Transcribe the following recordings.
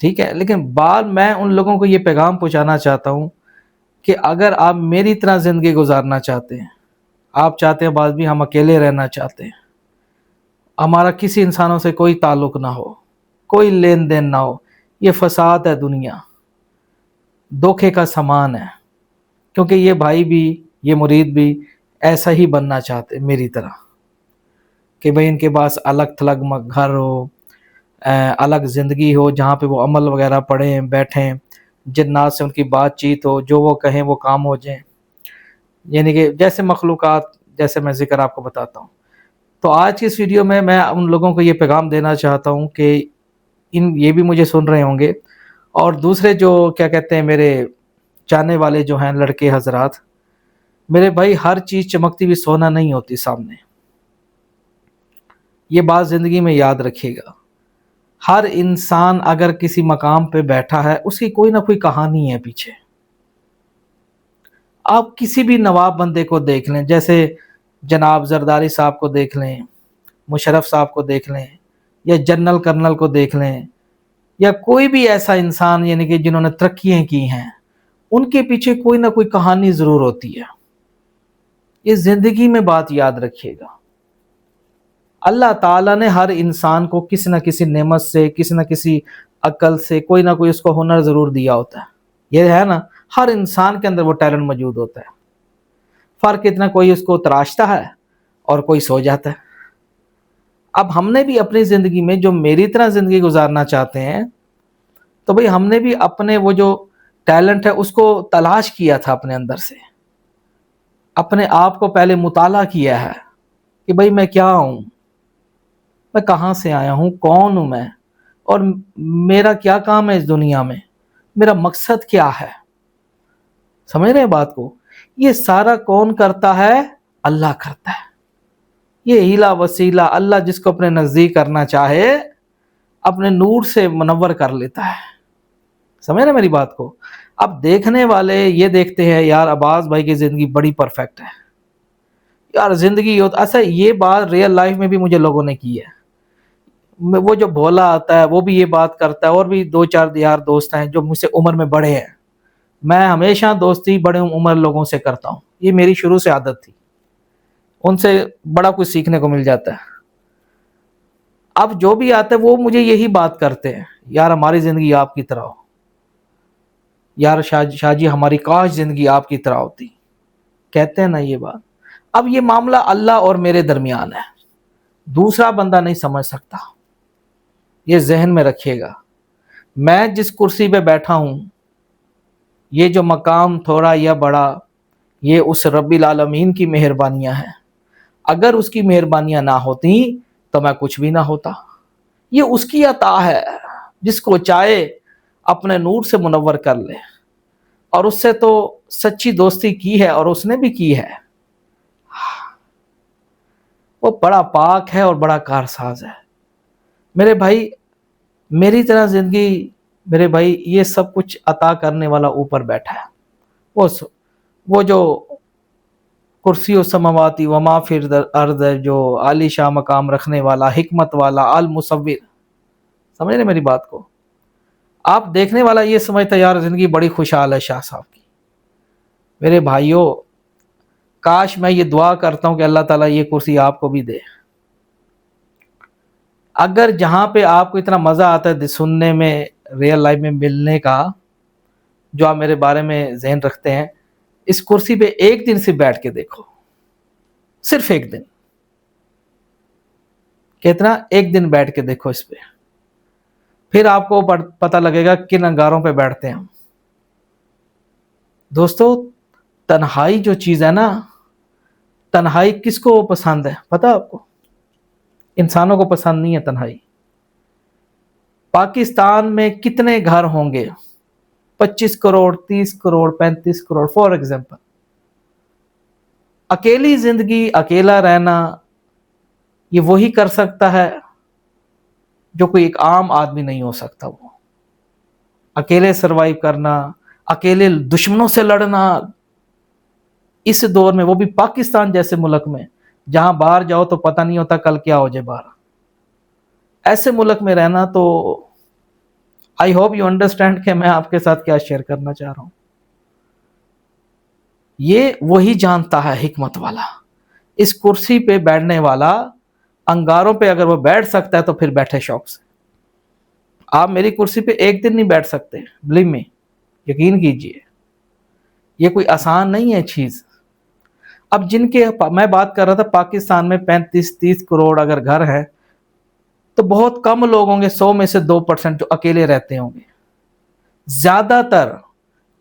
ٹھیک ہے، لیکن بعد میں ان لوگوں کو یہ پیغام پہنچانا چاہتا ہوں کہ اگر آپ میری طرح زندگی گزارنا چاہتے ہیں، آپ چاہتے ہیں بعض بھی ہم اکیلے رہنا چاہتے ہیں، ہمارا کسی انسانوں سے کوئی تعلق نہ ہو، کوئی لین دین نہ ہو، یہ فساد ہے، دنیا دھوکے کا سامان ہے، کیونکہ یہ بھائی بھی، یہ مرید بھی ایسا ہی بننا چاہتے میری طرح، کہ بھئی ان کے پاس الگ تھلگ گھر ہو، الگ زندگی ہو، جہاں پہ وہ عمل وغیرہ پڑھیں بیٹھیں، جنات سے ان کی بات چیت ہو، جو وہ کہیں وہ کام ہو جائیں، یعنی کہ جیسے مخلوقات، جیسے میں ذکر آپ کو بتاتا ہوں۔ تو آج کی اس ویڈیو میں ان لوگوں کو یہ پیغام دینا چاہتا ہوں کہ یہ بھی مجھے سن رہے ہوں گے، اور دوسرے جو کیا کہتے ہیں میرے چاہنے والے جو ہیں لڑکے حضرات، میرے بھائی ہر چیز چمکتی ہوئی سونا نہیں ہوتی سامنے، یہ بات زندگی میں یاد رکھیے گا۔ ہر انسان اگر کسی مقام پہ بیٹھا ہے، اس کی کوئی نہ کوئی کہانی ہے پیچھے۔ آپ کسی بھی نواب بندے کو دیکھ لیں، جیسے جناب زرداری صاحب کو دیکھ لیں، مشرف صاحب کو دیکھ لیں، یا جنرل کرنل کو دیکھ لیں، یا کوئی بھی ایسا انسان یعنی کہ جنہوں نے ترقیاں کی ہیں، ان کے پیچھے کوئی نہ کوئی کہانی ضرور ہوتی ہے۔ یہ زندگی میں بات یاد رکھیے گا، اللہ تعالیٰ نے ہر انسان کو کسی نہ کسی نعمت سے، کسی نہ کسی عقل سے، کوئی نہ کوئی اس کو ہنر ضرور دیا ہوتا ہے۔ یہ ہے نا، ہر انسان کے اندر وہ ٹیلنٹ موجود ہوتا ہے، فرق اتنا کوئی اس کو تراشتا ہے اور کوئی سو جاتا ہے۔ اب ہم نے بھی اپنی زندگی میں جو میری طرح زندگی گزارنا چاہتے ہیں، تو بھئی ہم نے بھی اپنے وہ جو ٹیلنٹ ہے اس کو تلاش کیا تھا، اپنے اندر سے اپنے آپ کو پہلے مطالعہ کیا ہے کہ بھئی میں کیا ہوں، میں کہاں سے آیا ہوں، کون ہوں میں، اور میرا کیا کام ہے اس دنیا میں، میرا مقصد کیا ہے۔ سمجھ رہے ہیں بات کو؟ یہ سارا کون کرتا ہے؟ اللہ کرتا ہے۔ یہ ہیلا وسیلہ اللہ جس کو اپنے نزدیک کرنا چاہے، اپنے نور سے منور کر لیتا ہے۔ سمجھ رہے میری بات کو؟ اب دیکھنے والے یہ دیکھتے ہیں یار عباس بھائی کی زندگی بڑی پرفیکٹ ہے، یار زندگی ایسا، یہ بات ریئل لائف میں بھی مجھے لوگوں نے کی ہے۔ وہ جو بھولا آتا ہے وہ بھی یہ بات کرتا ہے، اور بھی دو چار یار دوست ہیں جو مجھ سے عمر میں بڑے ہیں، میں ہمیشہ دوستی بڑے عمر لوگوں سے کرتا ہوں، یہ میری شروع سے عادت تھی، ان سے بڑا کچھ سیکھنے کو مل جاتا ہے۔ اب جو بھی آتے ہیں وہ مجھے یہی بات کرتے ہیں، یار ہماری زندگی آپ کی طرح ہو، یار شاہ جی ہماری کاش زندگی آپ کی طرح ہوتی، کہتے ہیں نا یہ بات۔ اب یہ معاملہ اللہ اور میرے درمیان ہے، دوسرا بندہ نہیں سمجھ سکتا، یہ ذہن میں رکھیے گا۔ میں جس کرسی پہ بیٹھا ہوں، یہ جو مقام تھوڑا یا بڑا، یہ اس رب العالمین کی مہربانیاں ہیں، اگر اس کی مہربانیاں نہ ہوتی تو میں کچھ بھی نہ ہوتا۔ یہ اس کی عطا ہے، جس کو چاہے اپنے نور سے منور کر لے، اور اس سے تو سچی دوستی کی ہے، اور اس نے بھی کی ہے، وہ بڑا پاک ہے اور بڑا کارساز ہے۔ میرے بھائی میری طرح زندگی، میرے بھائی یہ سب کچھ عطا کرنے والا اوپر بیٹھا ہے، وہ جو کرسی و سماواتی وما فی الارض، جو عالی شاہ مقام رکھنے والا، حکمت والا، المصور۔ سمجھ رہے میری بات کو؟ آپ دیکھنے والا یہ سمجھتا ہے یار زندگی بڑی خوشحال ہے شاہ صاحب کی۔ میرے بھائیوں، کاش میں یہ دعا کرتا ہوں کہ اللہ تعالیٰ یہ کرسی آپ کو بھی دے۔ اگر جہاں پہ آپ کو اتنا مزہ آتا ہے سننے میں، ریئل لائف میں ملنے کا، جو آپ میرے بارے میں ذہن رکھتے ہیں، اس کرسی پہ ایک دن سے بیٹھ کے دیکھو، صرف ایک دن، کتنا، ایک دن بیٹھ کے دیکھو اس پہ، پھر آپ کو پتہ لگے گا کن انگاروں پہ بیٹھتے ہیں ہم۔ دوستو، تنہائی جو چیز ہے نا، تنہائی کس کو پسند ہے پتہ آپ کو؟ انسانوں کو پسند نہیں ہے تنہائی۔ پاکستان میں کتنے گھر ہوں گے؟ 25 کروڑ، 30 کروڑ، 35 کروڑ، فار ایگزامپل۔ اکیلی زندگی، اکیلا رہنا، یہ وہی کر سکتا ہے جو کوئی ایک عام آدمی نہیں ہو سکتا۔ وہ اکیلے سروائیو کرنا، اکیلے دشمنوں سے لڑنا، اس دور میں، وہ بھی پاکستان جیسے ملک میں، جہاں باہر جاؤ تو پتہ نہیں ہوتا کل کیا ہو جائے باہر، ایسے ملک میں رہنا تو آئی ہوپ یو انڈرسٹینڈ کہ میں آپ کے ساتھ کیا شیئر کرنا چاہ رہا ہوں. یہ وہی جانتا ہے حکمت والا. اس کرسی پہ بیٹھنے والا انگاروں پہ اگر وہ بیٹھ سکتا ہے تو پھر بیٹھے شوق سے. آپ میری کرسی پہ ایک دن نہیں بیٹھ سکتے، بلیو می، یقین کیجئے. یہ کوئی آسان نہیں ہے چیز. اب جن کے میں بات کر رہا تھا پاکستان میں 35-30 کروڑ اگر گھر ہے تو بہت کم لوگ ہوں گے، 100 میں سے 2% جو اکیلے رہتے ہوں گے. زیادہ تر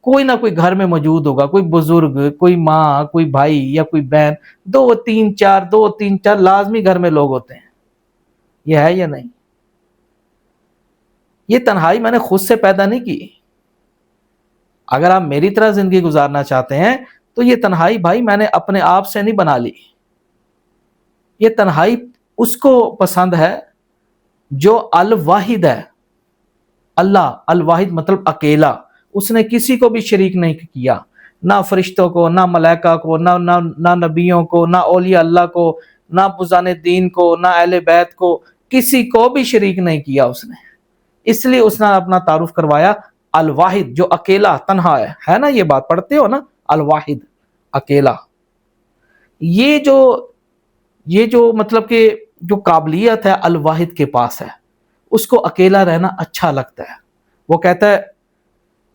کوئی نہ کوئی گھر میں موجود ہوگا، کوئی بزرگ، کوئی ماں، کوئی بھائی یا کوئی بہن، 2-3-4 لازمی گھر میں لوگ ہوتے ہیں. یہ ہے یا نہیں؟ یہ تنہائی میں نے خود سے پیدا نہیں کی. اگر آپ میری طرح زندگی گزارنا چاہتے ہیں تو یہ تنہائی بھائی میں نے اپنے آپ سے نہیں بنا لی. یہ تنہائی اس کو پسند ہے جو الواحد ہے. اللہ الواحد مطلب اکیلا، اس نے کسی کو بھی شریک نہیں کیا، نہ فرشتوں کو، نہ ملائکہ کو، نہ نبیوں کو، نہ اولیاء اللہ کو، نہ بزرگان دین کو، نہ اہل بیت کو، کسی کو بھی شریک نہیں کیا اس نے. اس لیے اس نے اپنا تعارف کروایا الواحد، جو اکیلا تنہا ہے نا. یہ بات پڑھتے ہو نا، الواحد اکیلا. یہ جو مطلب کہ جو قابلیت ہے الواحد کے پاس ہے، اس کو اکیلا رہنا اچھا لگتا ہے. وہ کہتا ہے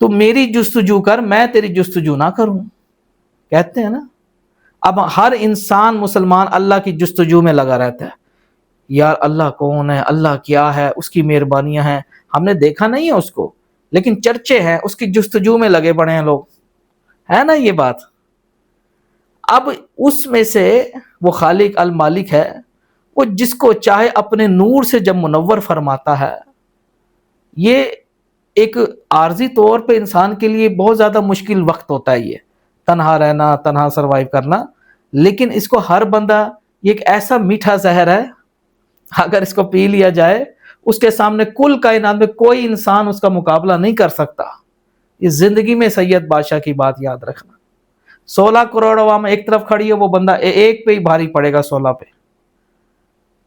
تو میری جستجو کر، میں تیری جستجو نہ کروں. کہتے ہیں نا. اب ہر انسان مسلمان اللہ کی جستجو میں لگا رہتا ہے. یار اللہ کون ہے، اللہ کیا ہے، اس کی مہربانیاں ہیں. ہم نے دیکھا نہیں ہے اس کو، لیکن چرچے ہیں، اس کی جستجو میں لگے پڑے ہیں لوگ، ہے نا یہ بات. اب اس میں سے وہ خالق المالک ہے، وہ جس کو چاہے اپنے نور سے جب منور فرماتا ہے. یہ ایک عارضی طور پہ انسان کے لیے بہت زیادہ مشکل وقت ہوتا ہے، یہ تنہا رہنا، تنہا سروائیو کرنا. لیکن اس کو ہر بندہ، یہ ایک ایسا میٹھا زہر ہے، اگر اس کو پی لیا جائے اس کے سامنے کل کائنات میں کوئی انسان اس کا مقابلہ نہیں کر سکتا. یہ زندگی میں سید بادشاہ کی بات یاد رکھنا. 16 کروڑ عوام ایک طرف کھڑی ہے، وہ بندہ ایک پہ ہی بھاری پڑے گا 16 پہ.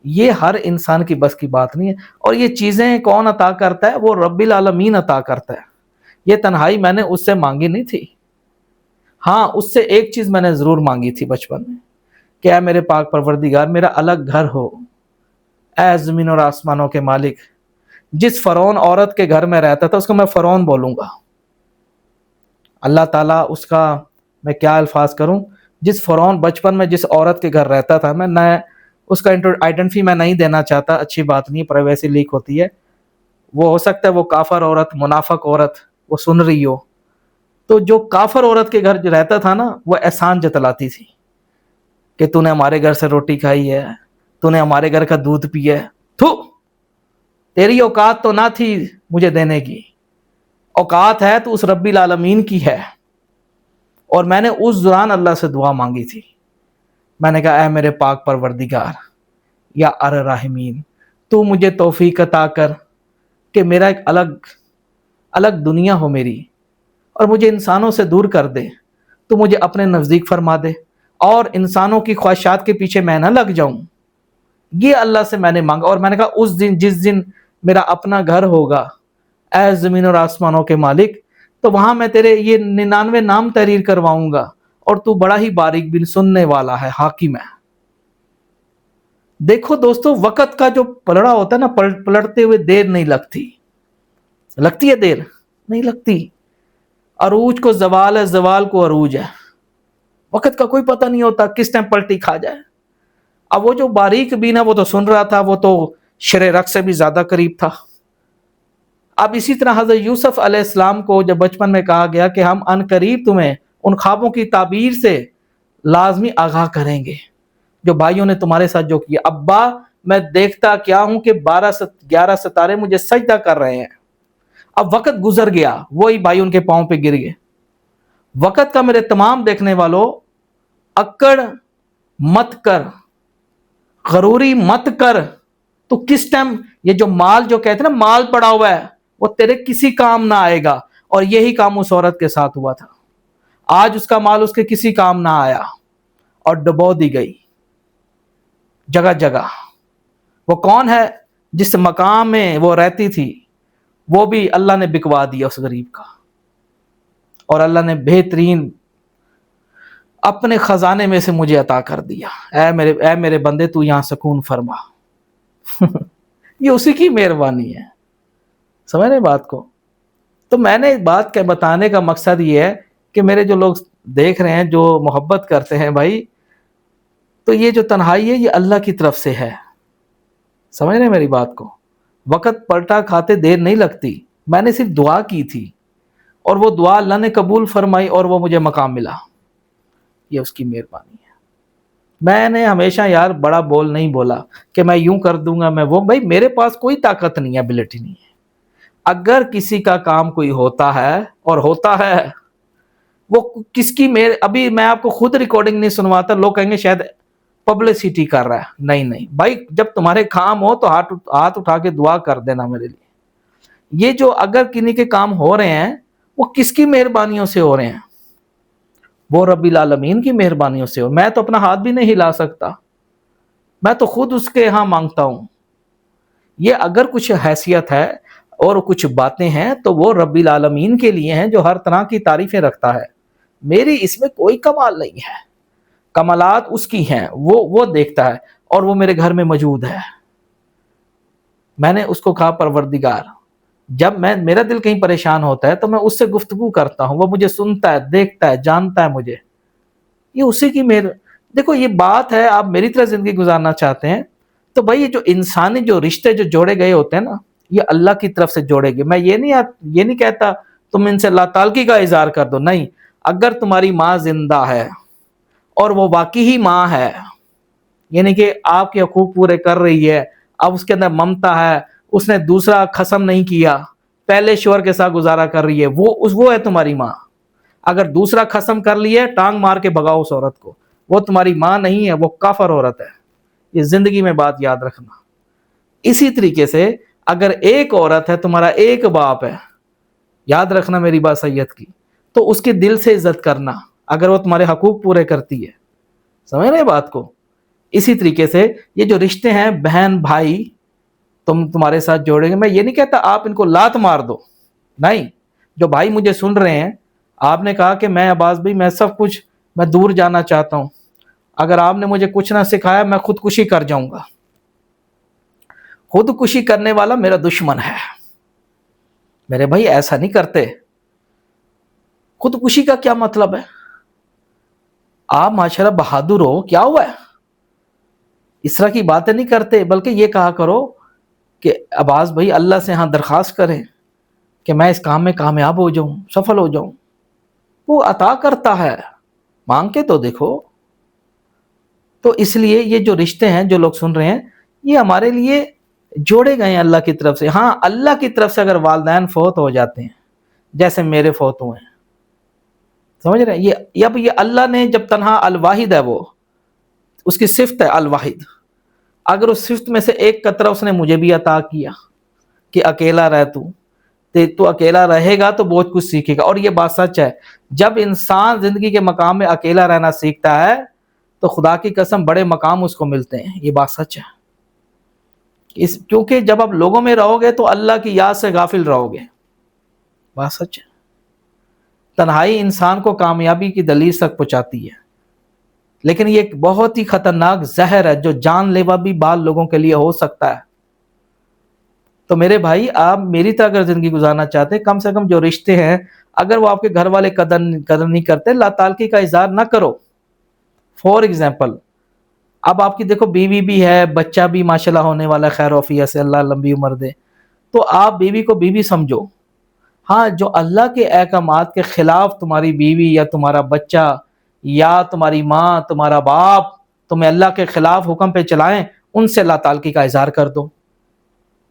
یہ ہر انسان کی بس کی بات نہیں ہے. اور یہ چیزیں کون عطا کرتا ہے؟ وہ رب العالمین عطا کرتا ہے. یہ تنہائی میں نے اس سے مانگی نہیں تھی. ہاں اس سے ایک چیز میں نے ضرور مانگی تھی بچپن میں، کہ اے میرے پاک پروردگار میرا الگ گھر ہو، اے زمین اور آسمانوں کے مالک. جس فرعون عورت کے گھر میں رہتا تھا اس کو میں فرعون بولوں گا. اللہ تعالیٰ اس کا میں کیا الفاظ کروں، جس فرعون بچپن میں جس عورت کے گھر رہتا تھا، میں اس کا آئیڈینٹی میں نہیں دینا چاہتا، اچھی بات نہیں، پرائیویسی لیک ہوتی ہے. وہ ہو سکتا ہے وہ کافر عورت، منافق عورت وہ سن رہی ہو. تو جو کافر عورت کے گھر جو رہتا تھا نا، وہ احسان جتلاتی تھی کہ تو نے ہمارے گھر سے روٹی کھائی ہے، تو نے ہمارے گھر کا دودھ پیا ہے. تھو، تیری اوقات تو نہ تھی مجھے دینے کی، اوقات ہے تو اس رب العالمین کی ہے. اور میں نے اس دوران اللہ سے دعا مانگی تھی. میں نے کہا اے میرے پاک پروردگار یا الرحمین، تو مجھے توفیق عطا کر کہ میرا ایک الگ دنیا ہو میری، اور مجھے انسانوں سے دور کر دے. تو مجھے اپنے نزدیک فرما دے اور انسانوں کی خواہشات کے پیچھے میں نہ لگ جاؤں. یہ اللہ سے میں نے مانگا. اور میں نے کہا اس دن جس دن میرا اپنا گھر ہوگا اے زمین اور آسمانوں کے مالک، تو وہاں میں تیرے یہ 99 نام تحریر کرواؤں گا، اور تو بڑا ہی باریک بن سننے والا ہے، حاکم ہے. دیکھو دوستو، وقت کا جو پلڑا ہوتا ہے نا، پلٹتے ہوئے دیر نہیں لگتی. لگتی ہے دیر؟ نہیں لگتی. عروج کو زوال ہے، زوال کو عروج ہے. وقت کا کوئی پتہ نہیں ہوتا کس ٹائم پلٹی کھا جائے. اب وہ جو باریک بین ہے وہ تو سن رہا تھا، وہ تو شر رق سے بھی زیادہ قریب تھا. اب اسی طرح حضرت یوسف علیہ السلام کو جب بچپن میں کہا گیا کہ ہم ان قریب تمہیں ان خوابوں کی تعبیر سے لازمی آگاہ کریں گے جو بھائیوں نے تمہارے ساتھ جو کیا. ابا میں دیکھتا کیا ہوں کہ 11 ستارے مجھے سجدہ کر رہے ہیں. اب وقت گزر گیا، وہی بھائی ان کے پاؤں پہ گر گئے. وقت کا میرے تمام دیکھنے والوں، اکڑ مت کر، غروری مت کر. تو کس ٹائم یہ جو مال جو کہتے ہیں نا، مال پڑا ہوا ہے، وہ تیرے کسی کام نہ آئے گا. اور یہی کام اس عورت کے ساتھ ہوا تھا. آج اس کا مال اس کے کسی کام نہ آیا اور ڈبو دی گئی جگہ جگہ. وہ کون ہے؟ جس مقام میں وہ رہتی تھی وہ بھی اللہ نے بکوا دیا اس غریب کا، اور اللہ نے بہترین اپنے خزانے میں سے مجھے عطا کر دیا۔ اے میرے بندے تو یہاں سکون فرما۔ یہ اسی کی مہربانی ہے، سمجھ رہے بات کو؟ تو میں نے بات کے بتانے کا مقصد یہ ہے کہ میرے جو لوگ دیکھ رہے ہیں، جو محبت کرتے ہیں بھائی، تو یہ جو تنہائی ہے یہ اللہ کی طرف سے ہے، سمجھ رہے ہیں میری بات کو؟ وقت پلٹا کھاتے دیر نہیں لگتی، میں نے صرف دعا کی تھی اور وہ دعا اللہ نے قبول فرمائی اور وہ مجھے مقام ملا، یہ اس کی مہربانی ہے۔ میں نے ہمیشہ یار بڑا بول نہیں بولا کہ میں یوں کر دوں گا، میں وہ، بھائی میرے پاس کوئی طاقت نہیں ہے، ابیلٹی نہیں ہے۔ اگر کسی کا کام کوئی ہوتا ہے اور ہوتا ہے، وہ کس کی ابھی میں آپ کو خود ریکارڈنگ نہیں سنواتا، لوگ کہیں گے شاید پبلسٹی کر رہا ہے، نہیں بھائی، جب تمہارے کام ہو تو ہاتھ اٹھا کے دعا کر دینا میرے لیے۔ یہ جو اگر کنہیں کے کام ہو رہے ہیں وہ کس کی مہربانیوں سے ہو رہے ہیں؟ وہ رب العالمین کی مہربانیوں سے ہو۔ میں تو اپنا ہاتھ بھی نہیں ہلا سکتا، میں تو خود اس کے ہاں مانگتا ہوں۔ یہ اگر کچھ حیثیت ہے اور کچھ باتیں ہیں تو وہ رب العالمین کے لیے ہیں، جو ہر طرح کی تعریفیں رکھتا ہے۔ میری اس میں کوئی کمال نہیں ہے، کمالات اس کی ہیں، وہ دیکھتا ہے، اور وہ میرے گھر میں موجود ہے۔ میں نے اس کو کہا پروردگار، جب میرا دل کہیں پریشان ہوتا ہے تو میں اس سے گفتگو کرتا ہوں، وہ مجھے سنتا ہے، دیکھتا ہے، جانتا ہے مجھے۔ یہ اسی کی دیکھو یہ بات ہے، آپ میری طرح زندگی گزارنا چاہتے ہیں تو بھائی یہ جو انسانی جو رشتے جو جوڑے گئے ہوتے ہیں نا، یہ اللہ کی طرف سے جوڑے گئے۔ میں یہ نہیں کہتا تم ان سے اللہ تعالی کا اظہار کر دو، نہیں۔ اگر تمہاری ماں زندہ ہے اور وہ واقعی ہی ماں ہے، یعنی کہ آپ کے حقوق پورے کر رہی ہے، اب اس کے اندر ممتا ہے، اس نے دوسرا قسم نہیں کیا، پہلے شوہر کے ساتھ گزارا کر رہی ہے، وہ ہے تمہاری ماں۔ اگر دوسرا قسم کر لی ہے، ٹانگ مار کے بھگاؤ اس عورت کو، وہ تمہاری ماں نہیں ہے، وہ کافر عورت ہے۔ یہ زندگی میں بات یاد رکھنا۔ اسی طریقے سے اگر ایک عورت ہے، تمہارا ایک باپ ہے، یاد رکھنا میری بات سید کی، تو اس کے دل سے عزت کرنا اگر وہ تمہارے حقوق پورے کرتی ہے، سمجھ رہے بات کو؟ اسی طریقے سے یہ جو رشتے ہیں بہن بھائی تمہارے ساتھ جوڑیں گے، میں یہ نہیں کہتا آپ ان کو لات مار دو، نہیں۔ جو بھائی مجھے سن رہے ہیں، آپ نے کہا کہ میں عباس بھائی میں سب کچھ میں دور جانا چاہتا ہوں، اگر آپ نے مجھے کچھ نہ سکھایا میں خودکشی کر جاؤں گا۔ خودکشی کرنے والا میرا دشمن ہے، میرے بھائی ایسا نہیں کرتے۔ خودکشی کا کیا مطلب ہے؟ آپ ماشاءاللہ بہادر ہو، کیا ہوا ہے؟ اس طرح کی باتیں نہیں کرتے، بلکہ یہ کہا کرو کہ عباس بھائی اللہ سے ہاں درخواست کریں کہ میں اس کام میں کامیاب ہو جاؤں، سفل ہو جاؤں۔ وہ عطا کرتا ہے، مانگ کے تو دیکھو۔ تو اس لیے یہ جو رشتے ہیں جو لوگ سن رہے ہیں، یہ ہمارے لیے جوڑے گئے ہیں اللہ کی طرف سے۔ ہاں اللہ کی طرف سے اگر والدین فوت ہو جاتے ہیں، جیسے میرے فوت ہوئے ہیں، سمجھ رہے ہیں؟ یہ اللہ نے جب تنہا الواحد ہے، وہ اس کی صفت ہے الواحد، اگر اس صفت میں سے ایک قطرہ اس نے مجھے بھی عطا کیا کہ اکیلا رہ تو اکیلا رہے گا تو بہت کچھ سیکھے گا۔ اور یہ بات سچ ہے، جب انسان زندگی کے مقام میں اکیلا رہنا سیکھتا ہے تو خدا کی قسم بڑے مقام اس کو ملتے ہیں، یہ بات سچ ہے۔ کیونکہ جب آپ لوگوں میں رہو گے تو اللہ کی یاد سے غافل رہو گے، بات سچ ہے۔ تنہائی انسان کو کامیابی کی دلیل تک پہنچاتی ہے، لیکن یہ ایک بہت ہی خطرناک زہر ہے جو جان لیوا بھی بعض لوگوں کے لیے ہو سکتا ہے۔ تو میرے بھائی، آپ میری طرح اگر زندگی گزارنا چاہتے ہیں، کم سے کم جو رشتے ہیں اگر وہ آپ کے گھر والے قدر نہیں کرتے، اللہ تعالی کا اظہار نہ کرو۔ فور ایگزامپل، اب آپ کی دیکھو بیوی بھی ہے، بچہ بھی ماشاءاللہ ہونے والا ہے، خیر وفیہ سے اللہ لمبی عمر دے، تو آپ بیوی کو بیوی سمجھو۔ ہاں جو اللہ کے احکامات کے خلاف تمہاری بیوی یا تمہارا بچہ یا تمہاری ماں، تمہارا باپ تمہیں اللہ کے خلاف حکم پہ چلائیں، ان سے اللہ تعالی کا اظہار کر دو۔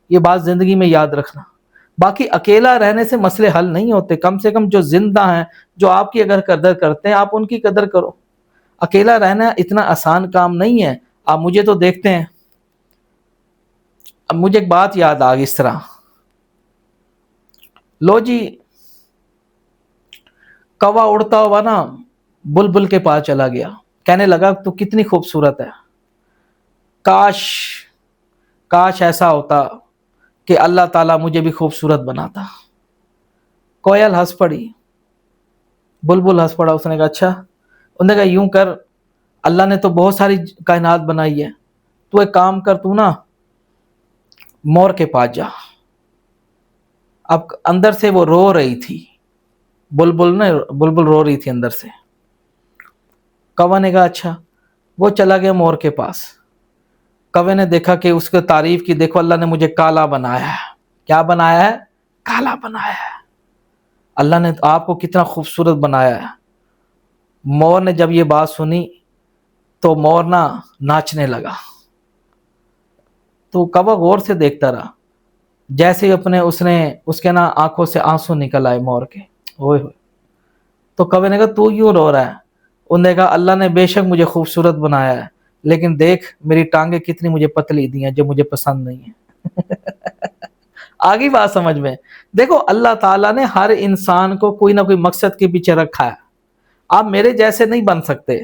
یہ بات زندگی میں یاد رکھنا۔ باقی اکیلا رہنے سے مسئلے حل نہیں ہوتے، کم سے کم جو زندہ ہیں، جو آپ کی اگر قدر کرتے ہیں، آپ ان کی قدر کرو۔ اکیلا رہنا اتنا آسان کام نہیں ہے۔ آپ مجھے تو دیکھتے ہیں، اب مجھے ایک بات یاد آ گئی اس طرح، لو جی کوا اڑتا ہوا نا بلبل کے پاس چلا گیا، کہنے لگا تو کتنی خوبصورت ہے، کاش ایسا ہوتا کہ اللہ تعالیٰ مجھے بھی خوبصورت بناتا. کوئل ہنس پڑی, بلبل ہنس پڑا. اس نے کہا اچھا. انہوں نے کہا یوں کر, اللہ نے تو بہت ساری کائنات بنائی ہے, تو ایک کام کر, تو نا مور کے پاس جا. اب اندر سے وہ رو رہی تھی, بلبل رو رہی تھی اندر سے. کوے نے کہا اچھا. وہ چلا گیا مور کے پاس. کوے نے دیکھا کہ اس کو تعریف کی, دیکھو اللہ نے مجھے کالا بنایا ہے. کیا بنایا ہے؟ کالا بنایا ہے. اللہ نے آپ کو کتنا خوبصورت بنایا ہے. مور نے جب یہ بات سنی تو مور ناچنے لگا. تو کوا غور سے دیکھتا رہا. جیسے ہی اس کے آنکھوں سے آنسو نکل آئے مور کے. اوئے ہوئے. تو کوے نے کہا تو کیوں رو رہا ہے؟ انہوں نے کہا اللہ نے بے شک مجھے خوبصورت بنایا ہے, لیکن دیکھ میری ٹانگیں کتنی مجھے پتلی دی ہیں جو مجھے پسند نہیں ہیں. آگی بات سمجھ میں. دیکھو اللہ تعالیٰ نے ہر انسان کو کوئی نہ کوئی مقصد کے پیچھے رکھا ہے. آپ میرے جیسے نہیں بن سکتے,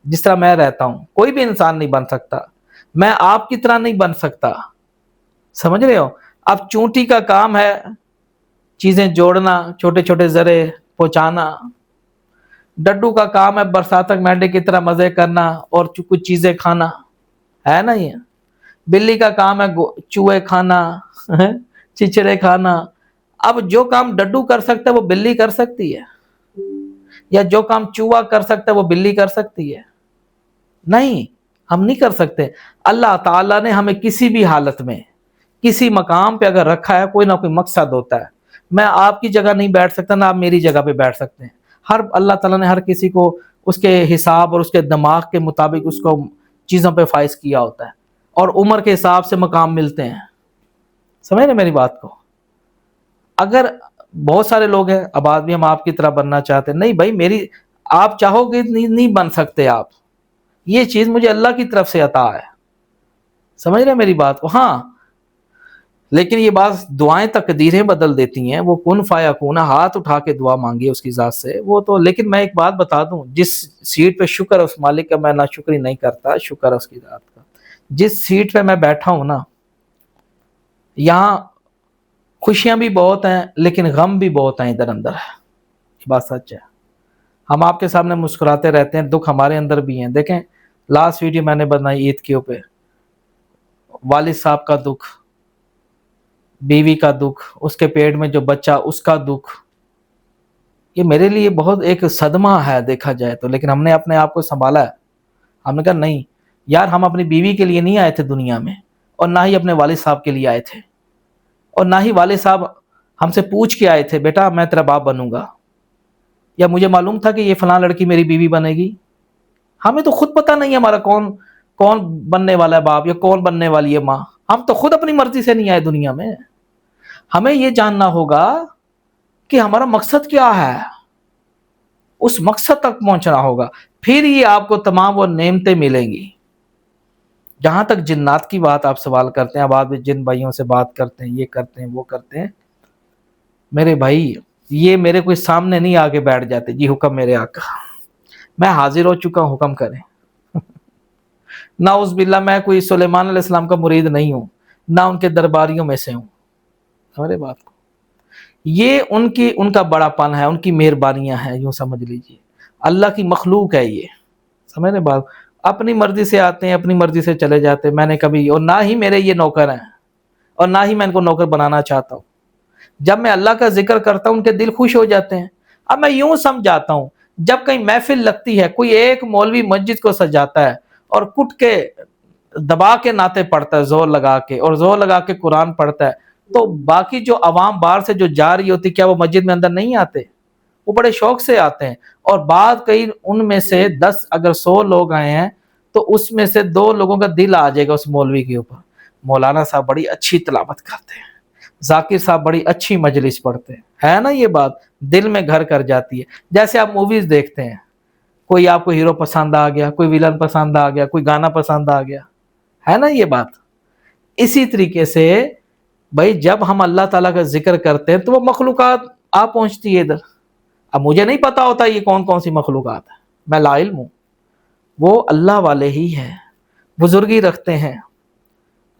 جس طرح میں رہتا ہوں کوئی بھی انسان نہیں بن سکتا. میں آپ کی طرح نہیں بن سکتا, سمجھ رہے ہو. اب چونٹی کا کام ہے چیزیں جوڑنا, چھوٹے چھوٹے ذرے پہنچانا. ڈڈو کا کام ہے برساتک مینڈے کی طرح مزے کرنا اور کچھ چیزیں کھانا, ہے نا. یہ بلی کا کام ہے چوہے کھانا, چچڑے کھانا. اب جو کام ڈڈو کر سکتا ہے وہ بلی کر سکتی ہے, یا جو کام چوہا کر سکتا ہے وہ بلی کر سکتی ہے؟ نہیں, ہم نہیں کر سکتے. اللہ تعالیٰ نے ہمیں کسی بھی حالت میں کسی مقام پہ اگر رکھا ہے, کوئی نہ کوئی مقصد ہوتا ہے. میں آپ کی جگہ نہیں بیٹھ سکتا, نہ آپ میری جگہ پہ بیٹھ سکتے ہیں. اللہ تعالیٰ نے ہر کسی کو اس کے حساب اور اس کے دماغ کے مطابق اس کو چیزوں پہ فائز کیا ہوتا ہے, اور عمر کے حساب سے مقام ملتے ہیں. سمجھ رہے میری بات کو. اگر بہت سارے لوگ ہیں, اب بھی ہم آپ کی طرح بننا چاہتے ہیں, نہیں بھائی آپ چاہو گے نہیں بن سکتے آپ. یہ چیز مجھے اللہ کی طرف سے عطا ہے, سمجھ رہے میری بات کو. ہاں لیکن یہ بات دعائیں تقدیریں بدل دیتی ہیں. وہ کن فیکون, ہاتھ اٹھا کے دعا مانگی اس کی ذات سے, وہ تو. لیکن میں ایک بات بتا دوں, جس سیٹ پہ شکر ہے اس مالک کا, میں ناشکری نہیں کرتا, شکر ہے اس کی ذات کا. جس سیٹ پہ میں بیٹھا ہوں نا, یہاں خوشیاں بھی بہت ہیں لیکن غم بھی بہت ہیں ادھر اندر. یہ بات سچ ہے. ہم آپ کے سامنے مسکراتے رہتے ہیں, دکھ ہمارے اندر بھی ہیں. دیکھیں لاسٹ ویڈیو میں نے بنائی عید کے اوپر, والد صاحب کا دکھ, بیوی کا دکھ, اس کے پیٹ میں جو بچہ اس کا دکھ. یہ میرے لیے بہت ایک صدمہ ہے دیکھا جائے تو. لیکن ہم نے اپنے آپ کو سنبھالا ہے. ہم نے کہا نہیں یار, ہم اپنی بیوی کے لیے نہیں آئے تھے دنیا میں, اور نہ ہی اپنے والد صاحب کے لیے آئے تھے, اور نہ ہی والد صاحب ہم سے پوچھ کے آئے تھے بیٹا میں تیرا باپ بنوں گا, یا مجھے معلوم تھا کہ یہ فلاں لڑکی میری بیوی بنے گی. ہمیں تو خود پتہ نہیں ہے ہمارا کون بننے والا ہے باپ, یا کون بننے والی ہے ماں. ہم تو خود اپنی مرضی سے نہیں آئے دنیا میں. ہمیں یہ جاننا ہوگا کہ ہمارا مقصد کیا ہے, اس مقصد تک پہنچنا ہوگا, پھر یہ آپ کو تمام وہ نعمتیں ملیں گی. جہاں تک جنات کی بات آپ سوال کرتے ہیں, بعد میں جن بھائیوں سے بات کرتے ہیں, یہ کرتے ہیں وہ کرتے ہیں, میرے بھائی یہ میرے کوئی سامنے نہیں آگے بیٹھ جاتے. جی حکم میرے آقا, میں حاضر ہو چکا ہوں, حکم کریں. نعوذ باللہ میں کوئی سلیمان علیہ السلام کا مرید نہیں ہوں, نہ ان کے درباریوں میں سے ہوں. ہمارے بات کو یہ ان کا بڑا پن ہے, ان کی مہربانیاں ہیں, یوں سمجھ لیجیے. اللہ کی مخلوق ہے یہ, سمجھ رہے بات. اپنی مرضی سے آتے ہیں, اپنی مرضی سے چلے جاتے ہیں. میں نے کبھی, اور نہ ہی میرے یہ نوکر ہیں, اور نہ ہی میں ان کو نوکر بنانا چاہتا ہوں. جب میں اللہ کا ذکر کرتا ہوں ان کے دل خوش ہو جاتے ہیں. اب میں یوں سمجھاتا ہوں, جب کہیں محفل لگتی ہے, کوئی ایک مولوی مسجد کو سجاتا ہے اور کٹ کے دبا کے نعتیں پڑھتا ہے زور لگا کے, اور زور لگا کے قرآن پڑھتا ہے, تو باقی جو عوام باہر سے جو جا رہی ہوتی, کیا وہ مسجد میں اندر نہیں آتے؟ وہ بڑے شوق سے آتے ہیں. اور بعد کئی ان میں سے 10 اگر 100 لوگ آئے ہیں تو اس میں سے 2 لوگوں کا دل آ جائے گا اس مولوی کے اوپر. مولانا صاحب بڑی اچھی تلاوت کرتے ہیں, ذاکر صاحب بڑی اچھی مجلس پڑھتے ہیں, ہے نا. یہ بات دل میں گھر کر جاتی ہے. جیسے آپ موویز دیکھتے ہیں, کوئی آپ کو ہیرو پسند آ گیا, کوئی ویلن پسند آ گیا, کوئی گانا پسند آ گیا, ہے نا یہ بات. اسی طریقے سے بھائی جب ہم اللہ تعالیٰ کا ذکر کرتے ہیں تو وہ مخلوقات آپ پہنچتی ہے ادھر. اب مجھے نہیں پتا ہوتا یہ کون سی مخلوقات ہے, میں لا علم ہوں. وہ اللہ والے ہی ہیں, بزرگی رکھتے ہیں,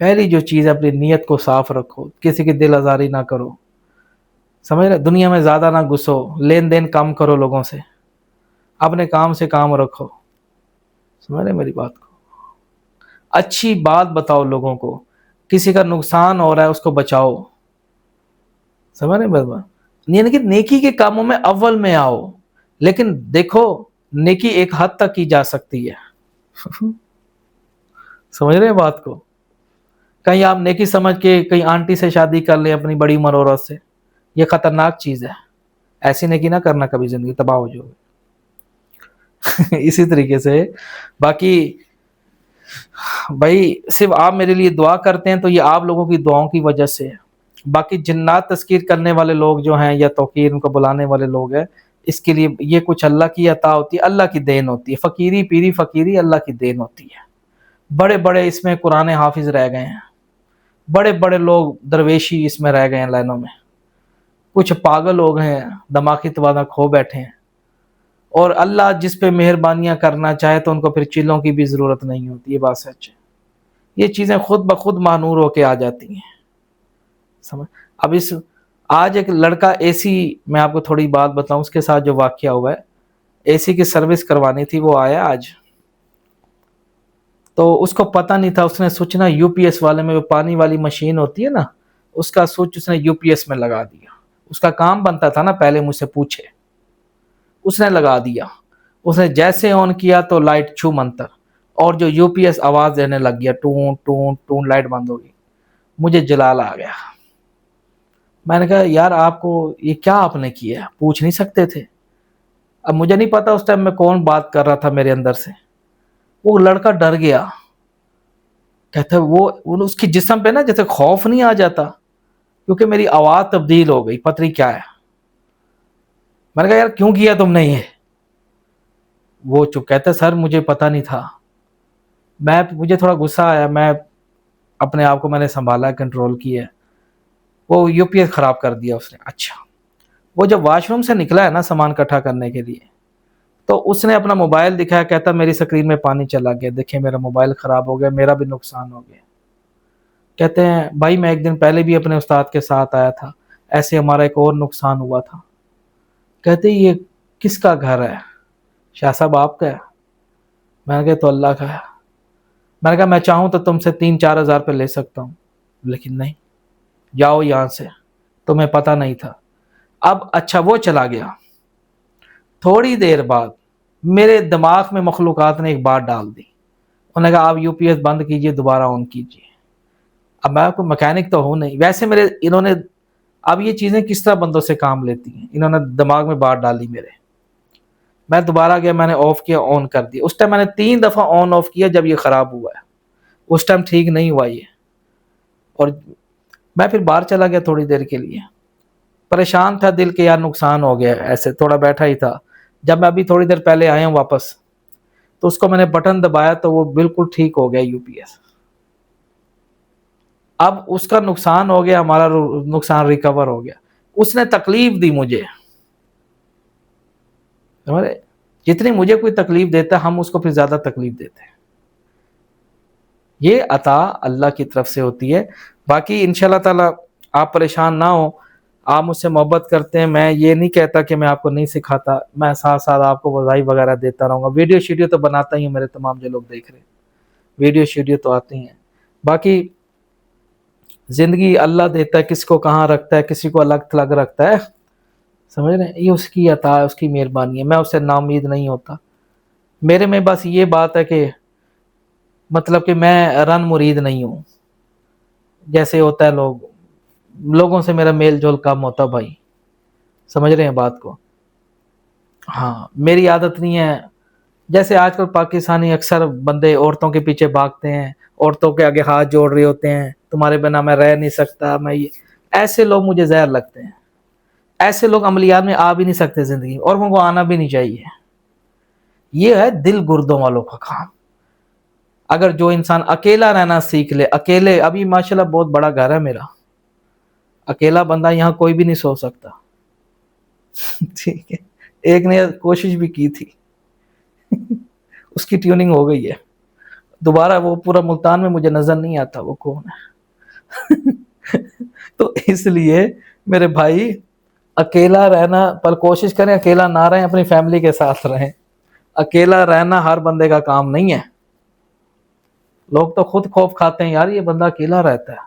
پہلی جو چیز ہے اپنی نیت کو صاف رکھو, کسی کی دل آزاری نہ کرو, سمجھ رہے, دنیا میں زیادہ نہ گھسو, لین دین کم کرو لوگوں سے, اپنے کام سے کام رکھو, سمجھ رہے میری بات کو, اچھی بات بتاؤ لوگوں کو, کسی کا نقصان ہو رہا ہے اس کو بچاؤ, سمجھ رہے میری بات, یعنی کہ نیکی کے کاموں میں اول میں آؤ, لیکن دیکھو نیکی ایک حد تک کی جا سکتی ہے سمجھ رہے ہیں بات کو, کہیں آپ نیکی سمجھ کے کہیں آنٹی سے شادی کر لیں اپنی بڑی عمر عورت سے, یہ خطرناک چیز ہے, ایسی نیکی نہ کرنا, کبھی زندگی تباہ ہو جائے اسی طریقے سے باقی بھائی صرف آپ میرے لیے دعا کرتے ہیں تو یہ آپ لوگوں کی دعاؤں کی وجہ سے ہے, باقی جنات تذکیر کرنے والے لوگ جو ہیں یا توقیر ان کو بلانے والے لوگ ہیں, اس کے لیے یہ کچھ اللہ کی عطا ہوتی ہے, اللہ کی دین ہوتی ہے, فقیری پیری فقیری اللہ کی دین ہوتی ہے. بڑے بڑے اس میں قرآن حافظ رہ گئے ہیں, بڑے بڑے لوگ درویشی اس میں رہ گئے ہیں لائنوں میں, کچھ پاگل لوگ ہیں دماغی توانہ کھو بیٹھے ہیں, اور اللہ جس پہ مہربانیاں کرنا چاہے تو ان کو پھر چیلوں کی بھی ضرورت نہیں ہوتی, یہ بات سچ ہے, یہ چیزیں خود بخود مانور ہو کے آ جاتی ہیں. سمجھ, اب اس آج ایک لڑکا اے سی, میں آپ کو تھوڑی بات بتاؤں اس کے ساتھ جو واقعہ ہوا ہے, اے سی کی سروس کروانی تھی, وہ آیا آج, تو اس کو پتہ نہیں تھا, اس نے سوچ نا یو پی ایس والے میں جو پانی والی مشین ہوتی ہے نا, اس کا سوئچ اس نے یو پی ایس میں لگا دیا, اس کا کام بنتا تھا نا پہلے مجھ سے پوچھے, اس نے لگا دیا, اس نے جیسے آن کیا تو لائٹ چھو منتر, اور جو یو پی ایس آواز دینے لگ گیا, ٹون ٹون ٹون, لائٹ بند ہو گئی, مجھے جلال آ گیا. میں نے کہا یار آپ کو یہ کیا آپ نے کیا, پوچھ نہیں سکتے تھے؟ اب مجھے نہیں پتا اس ٹائم میں کون بات کر رہا تھا میرے اندر سے, وہ لڑکا ڈر گیا, کہتا ہے وہ اس کی جسم پہ نا جیسے خوف نہیں آ جاتا, کیونکہ میری آواز تبدیل ہو گئی, پتہ نہیں کیا ہے. میں نے کہا یار کیوں کیا تم نے یہ؟ وہ چپ, کہتا سر مجھے پتہ نہیں تھا, مجھے تھوڑا غصہ آیا, میں اپنے آپ کو میں نے سنبھالا, کنٹرول کیا, وہ یو پی ایس خراب کر دیا اس نے. اچھا, وہ جب واش روم سے نکلا ہے نا سامان اکٹھا کرنے کے لیے, تو اس نے اپنا موبائل دکھایا, کہتا میری سکرین میں پانی چلا گیا, دیکھیں میرا موبائل خراب ہو گیا, میرا بھی نقصان ہو گیا. کہتے ہیں بھائی میں ایک دن پہلے بھی اپنے استاد کے ساتھ آیا تھا, ایسے ہمارا ایک اور نقصان ہوا تھا. کہتے یہ کس کا گھر ہے؟ شاہ صاحب آپ کا ہے؟ میں نے کہا تو اللہ کا ہے. میں نے کہا میں چاہوں تو تم سے 3-4 ہزار پہ لے سکتا ہوں, لیکن نہیں, جاؤ یہاں سے, تمہیں پتہ نہیں تھا. اب اچھا وہ چلا گیا, تھوڑی دیر بعد میرے دماغ میں مخلوقات نے ایک بات ڈال دی, انہوں نے کہا آپ یو پی ایس بند کیجئے, دوبارہ آن کیجئے. اب میں کوئی میکینک تو ہوں نہیں, ویسے انہوں نے, اب یہ چیزیں کس طرح بندوں سے کام لیتی ہیں, انہوں نے دماغ میں بات ڈالی میرے. میں دوبارہ گیا, میں نے آف کیا, آن کر دیا. اس ٹائم میں نے 3 دفعہ آن آف کیا جب یہ خراب ہوا ہے, اس ٹائم ٹھیک نہیں ہوا یہ. اور میں پھر باہر چلا گیا تھوڑی دیر کے لیے, پریشان تھا دل کے, یار نقصان ہو گیا, ایسے تھوڑا بیٹھا ہی تھا. جب میں ابھی تھوڑی دیر پہلے آیا ہوں واپس, تو اس کو میں نے بٹن دبایا تو وہ بالکل ٹھیک ہو گیا یو پی ایس. اب اس کا نقصان ہو گیا, ہمارا نقصان ریکور ہو گیا. اس نے تکلیف دی مجھے, جتنی مجھے کوئی تکلیف دیتا ہے ہم اس کو پھر زیادہ تکلیف دیتے ہیں. یہ عطا اللہ کی طرف سے ہوتی ہے. باقی انشاءاللہ تعالی آپ پریشان نہ ہو, آپ مجھ سے محبت کرتے ہیں, میں یہ نہیں کہتا کہ میں آپ کو نہیں سکھاتا, میں ساتھ ساتھ آپ کو وظائف وغیرہ دیتا رہوں گا, ویڈیو شیڈیو تو بناتا ہی ہوں, میرے تمام جو لوگ دیکھ رہے ہیں ویڈیو شیڈیو تو آتی ہیں. باقی زندگی اللہ دیتا ہے, کس کو کہاں رکھتا ہے, کسی کو الگ تھلگ رکھتا ہے, سمجھ رہے ہیں, یہ اس کی عطا ہے, اس کی مہربانی ہے. میں اس سے نا امید نہیں ہوتا. میرے میں بس یہ بات ہے کہ مطلب کہ میں رن مرید نہیں ہوں, جیسے ہوتا ہے لوگوں سے میرا میل جول کم ہوتا بھائی, سمجھ رہے ہیں بات کو. ہاں میری عادت نہیں ہے, جیسے آج کل پاکستانی اکثر بندے عورتوں کے پیچھے بھاگتے ہیں, عورتوں کے آگے ہاتھ جوڑ رہے ہوتے ہیں, تمہارے بنا میں رہ نہیں سکتا, میں یہ, ایسے لوگ مجھے زہر لگتے ہیں. ایسے لوگ عملیات میں آ بھی نہیں سکتے زندگی, اور ان کو آنا بھی نہیں چاہیے. یہ ہے دل گردوں والوں کا کام. اگر جو انسان اکیلا رہنا سیکھ لے, اکیلے, ابھی ماشاءاللہ بہت بڑا گھر ہے میرا, اکیلا بندہ یہاں کوئی بھی نہیں سو سکتا, ٹھیک ہے, ایک نے کوشش بھی کی تھی اس کی ٹیوننگ ہو گئی ہے, دوبارہ وہ پورا ملتان میں مجھے نظر نہیں آتا وہ کون ہے. تو اس لیے میرے بھائی اکیلا رہنا پر کوشش کریں اکیلا نہ رہیں, اپنی فیملی کے ساتھ رہیں. اکیلا رہنا ہر بندے کا کام نہیں ہے. لوگ تو خود خوف کھاتے ہیں, یار یہ بندہ اکیلا رہتا ہے,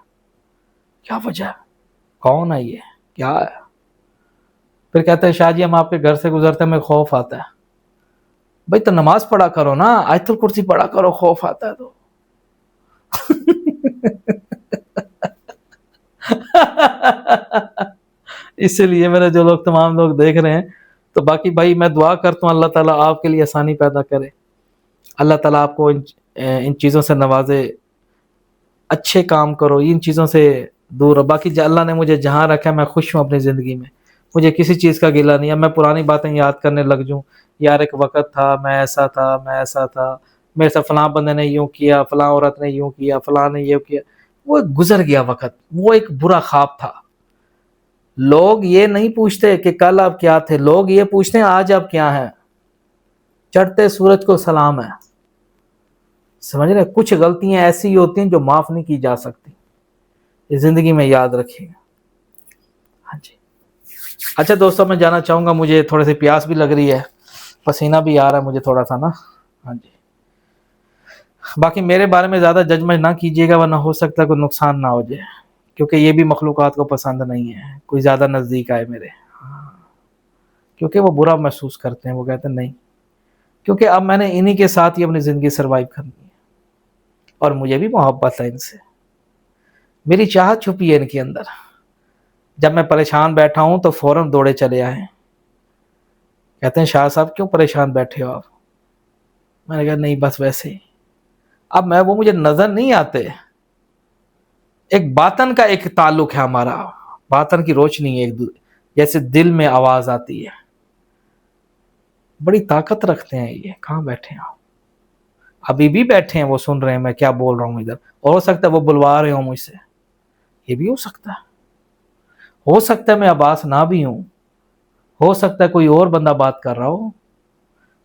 کیا وجہ ہے, کون ہے یہ, کیا ہے. پھر کہتے ہیں شاہ جی ہم آپ کے گھر سے گزرتے ہیں, ہمیں خوف آتا ہے. بھائی تو نماز پڑھا کرو نا, آیت الکرسی پڑھا کرو, خوف آتا ہے تو. اس لیے میرے جو لوگ تمام لوگ دیکھ رہے ہیں, تو باقی بھائی میں دعا کرتا ہوں اللہ تعالیٰ آپ کے لیے آسانی پیدا کرے, اللہ تعالیٰ آپ کو ان چیزوں سے نوازے, اچھے کام کرو, ان چیزوں سے دور ہو. باقی اللہ نے مجھے جہاں رکھا میں خوش ہوں اپنی زندگی میں, مجھے کسی چیز کا گلہ نہیں ہے. میں پرانی باتیں یاد کرنے لگ جوں, یار ایک وقت تھا میں ایسا تھا, میں ایسا تھا, میرے سے فلاں بندے نے یوں کیا, فلاں عورت نے یوں کیا, فلاں نے یہ کیا. وہ گزر گیا وقت, وہ ایک برا خواب تھا. لوگ یہ نہیں پوچھتے کہ کل آپ کیا تھے, لوگ یہ پوچھتے ہیں آج آپ کیا ہیں. چڑھتے سورج کو سلام ہے, سمجھ رہے. کچھ غلطیاں ایسی ہوتی ہیں جو معاف نہیں کی جا سکتی, یہ زندگی میں یاد رکھیے گا. ہاں جی. اچھا دوستوں میں جانا چاہوں گا, مجھے تھوڑے سے پیاس بھی لگ رہی ہے, پسینہ بھی آ رہا ہے مجھے تھوڑا سا نا. ہاں جی. باقی میرے بارے میں زیادہ ججمنٹ نہ کیجیے گا, ورنہ ہو سکتا ہے کوئی نقصان نہ ہو جائے, کیونکہ یہ بھی مخلوقات کو پسند نہیں ہے کوئی زیادہ نزدیک آئے میرے, کیونکہ وہ برا محسوس کرتے ہیں. وہ کہتے ہیں نہیں, کیونکہ اب میں نے انہی کے ساتھ ہی اپنی زندگی سروائیو کرنی ہے, اور مجھے بھی محبت ہے ان سے, میری چاہت چھپی ہے ان کے اندر. جب میں پریشان بیٹھا ہوں تو فوراً دوڑے چلے آئے, کہتے ہیں شاہ صاحب کیوں پریشان بیٹھے ہو آپ. میں نے کہا نہیں بس ویسے ہی. اب میں وہ مجھے نظر نہیں آتے, ایک باطن کا ایک تعلق ہے ہمارا, باطن کی روشنی ہے, ایک جیسے دل میں آواز آتی ہے, بڑی طاقت رکھتے ہیں یہ. کہاں بیٹھے ہیں آپ, ابھی بھی بیٹھے ہیں, وہ سن رہے ہیں میں کیا بول رہا ہوں ادھر. ہو سکتا ہے وہ بلوا رہے ہوں مجھ سے, یہ بھی ہو سکتا ہے. ہو سکتا ہے میں عباس نہ بھی ہوں, ہو سکتا ہے کوئی اور بندہ بات کر رہا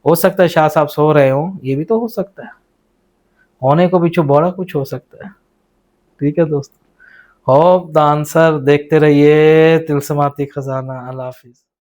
ہو سکتا ہے شاہ صاحب سو رہے ہوں, یہ بھی تو ہو سکتا ہے. ہونے کو بھی بڑا کچھ ہو سکتا ہے. ٹھیک ہے دوست, ہوپ دا آنسر. دیکھتے رہیے تلسماتی خزانہ. اللہ حافظ.